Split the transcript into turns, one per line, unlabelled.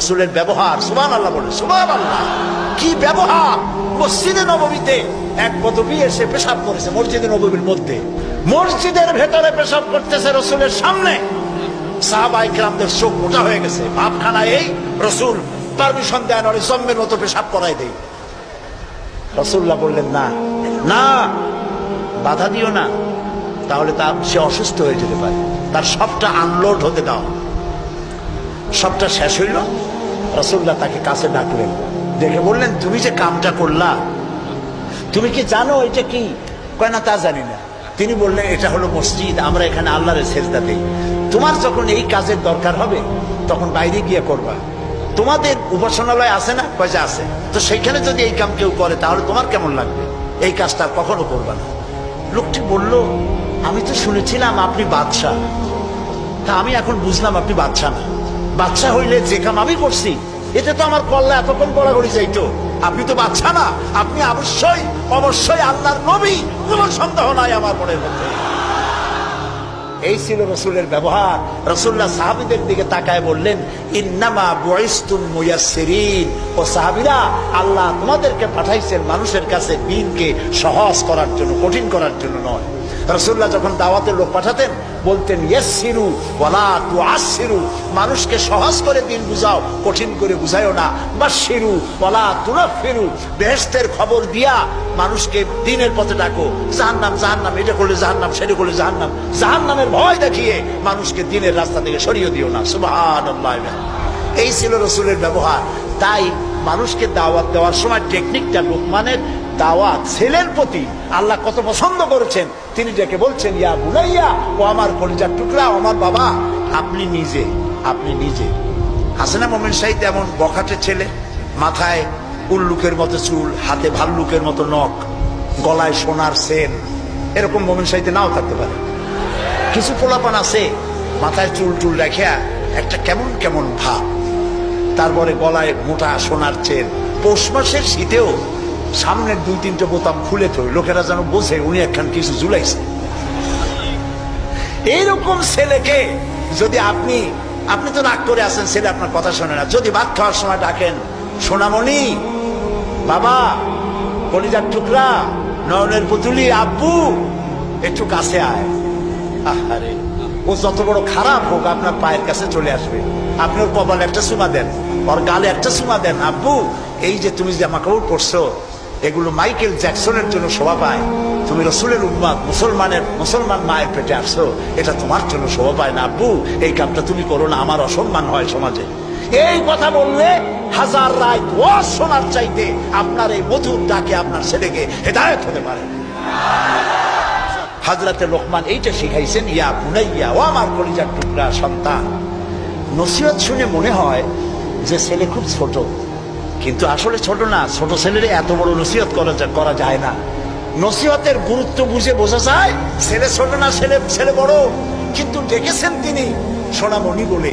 রসুলের ব্যবহার, সুবহানাল্লাহ বলে, সুবহানাল্লাহ, কি ব্যবহার! মসজিদে নববীতে এক বদবী এসে পেশাব করেছে মসজিদে নববীর মধ্যে, মসজিদের ভেতরে পেশাব করতেছে রসুলের সামনে। সাহাবায়ে কেরামদের চোখ মোটা হয়ে গেছে, ভাবখানা এই রসুল পারমিশন দেন আর জম্মের মতো পেশাব করাই দেই। রাসূলুল্লাহ বললেন, না না, বাধা দিও না, তাহলে সে অসুস্থ হয়ে যেতে পারে, তার সবটা আনলোড হতে দাও। সবটা শেষ হইল, রাসূলুল্লাহ তাকে কাছে ডাকলেন, ডেকে বললেন, তুমি যে কামটা করলা, তুমি কি জানো এটা কি? কয় না, তা জানি না। তিনি বললেন, এটা হলো মসজিদ, আমরা এখানে আল্লাহর সেজদা দেই। তোমার যখন এই কাজের দরকার হবে তখন বাইরে গিয়ে করবা। তোমাদের উপাসনালয় আছে না? কয় যে আছে। তো সেইখানে যদি এই কাম কেউ করে তাহলে তোমার কেমন লাগবে? এই কাজটা কখনো করবা না। লোকটি বলল, আমি তো শুনেছিলাম আপনি বাদশাহ, তা আমি এখন বুঝলাম আপনি বাদশাহ না। বাদশাহ হইলে যে কাম আমি করছি এটা তো আমার কল্লা এতক্ষণ গড়াগড়ি যাইতো। আপনি তো বাদশাহ না, আপনি অবশ্যই অবশ্যই আল্লাহর নবী, কোনো সন্দেহ নাই আমার মনের মধ্যে। এই ছিল রসুলের ব্যবহার। রাসূলুল্লাহ সাহাবীদের দিকে তাকায় বললেন, ইন্নামা বুইসতুম মুয়াসসিরিন, ও সাহাবীরা, আল্লাহ তোমাদেরকে পাঠাইছেন মানুষের কাছে দ্বীনকে সহজ করার জন্য, কঠিন করার জন্য নয়। রাসূলুল্লাহ যখন দাওয়াতের লোক পাঠাতেন বলতেন, ইয়াসসিরু ওয়ালা তুআসসিরু, মানুষকে সহজ করে দ্বীন বুঝাও, কঠিন করে বুঝায়ও না। বাশশিরু ওয়ালা তুনাফিরু, বেহেশতের খবর দিয়া মানুষকে দ্বীনের পথে ডাকো। জাহান্নাম জাহান্নাম, এটা করলে জাহান্নাম, সেটা করলে জাহান্নাম, জাহান্নামের ভয় দেখিয়ে মানুষকে দ্বীনের রাস্তা থেকে সরিয়ে দিও না। সুবহানাল্লাহ। এই ছিল রসুলের ব্যবহার। তাই মানুষকে দাওয়াত দেওয়ার সময় টেকনিকটা, লোকমানের দাওয়াত ছেলের প্রতি আল্লাহ কত পছন্দ করেছেন। তিনি ডেকে বলছেন, ইয়া বুনাইয়া, ও আমার কলিজার টুকরা, আমার বাবা, আপনি নিজে হাসানা মোমেন সাহিদ এমন বখাটে ছেলে, মাথায় উল্লুকের মতো চুল, হাতে ভাল্লুকের মতো নখ, গলায় সোনার সেন, এরকম মোমেন সাহিদে নাও থাকতে পারে। কিছু পোলাপান আছে মাথায় চুল টুল রেখে একটা কেমন কেমন ভাব, তারপরে গলায় মোটা সোনার চেন, পৌষ মাসের শীতেও সামনের 2-3টে বোতাম খুলে থই, লোকেরা যেন বোঝে উনি একখান কিছু ঝুলাইছে। এইরকম ছেলেকে যদি আপনি তো রাগ করে আছেন, ছেলে আপনার কথা শোনে না, যদি ভাত খাওয়ার সময় ডাকেন, সোনামণি, বাবা, কলিজার টুকরা, নয়নের পুতুলি, আব্বু, একটু কাছে আয়। আহারে, ও যত বড় খারাপ হোক আপনার পায়ের কাছে চলে আসবে। আপনি ওর কপালে একটা চুমা দেন, ওর গালে একটা চুমা দেন। আব্বু, এই যে তুমি জামা কাপড় পরছো, এগুলো মাইকেল জ্যাকসনের জন্য শোভা পায়। তুমি রসুলের উম্মত, মুসলমান মায়ের পেটে আসছো, এটা তোমার জন্য শোভা পায় না। আব্বু, এই কামটা তুমি করো না, আমার অসম্মান হয় সমাজে। এই কথা বললে হাজার রায় দোয়া শোনার চাইতে আপনার এই মধুর ডাকে আপনার ছেলেকে হেদায়েত হতে পারে। হযরতে লোকমান এইটা শিখাইছেন, ইয়া বুনাইয়া, ও আমার কলিজার টুকরা সন্তান। নসিহত শুনে মনে হয় যে ছেলে খুব ছোট, কিন্তু আসলে ছোট না। ছোট ছেলের এত বড় নসিহত করা যায় না। নসিহতের গুরুত্ব বুঝে বোঝা যায় ছেলে ছোট না, ছেলে বড়, কিন্তু ডেকেছেন তিনি সোনামণি বলে।